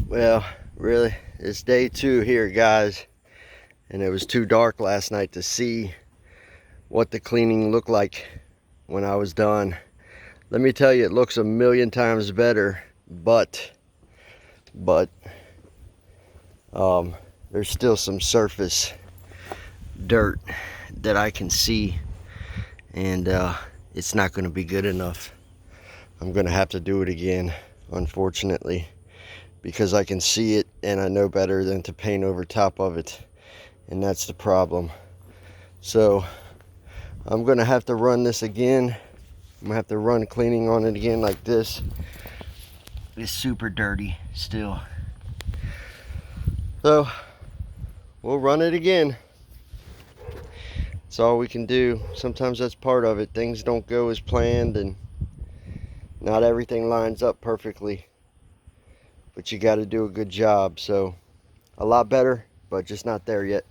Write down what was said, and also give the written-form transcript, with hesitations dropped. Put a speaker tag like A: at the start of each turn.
A: Well, really, it's day 2 here, guys, and it was too dark last night to see what the cleaning looked like when I was done. Let me tell you, it looks a million times better, but there's still some surface dirt that I can see, and it's not going to be good enough. I'm going to have to do it again, unfortunately, because I can see it and I know better than to paint over top of it, and that's the problem. So I'm gonna have to run this again. I'm gonna have to run cleaning on it again like this. It's super dirty still, so we'll run it again. It's all we can do. Sometimes that's part of it. Things don't go as planned and not everything lines up perfectly, but you got to do a good job. So a lot better, but just not there yet.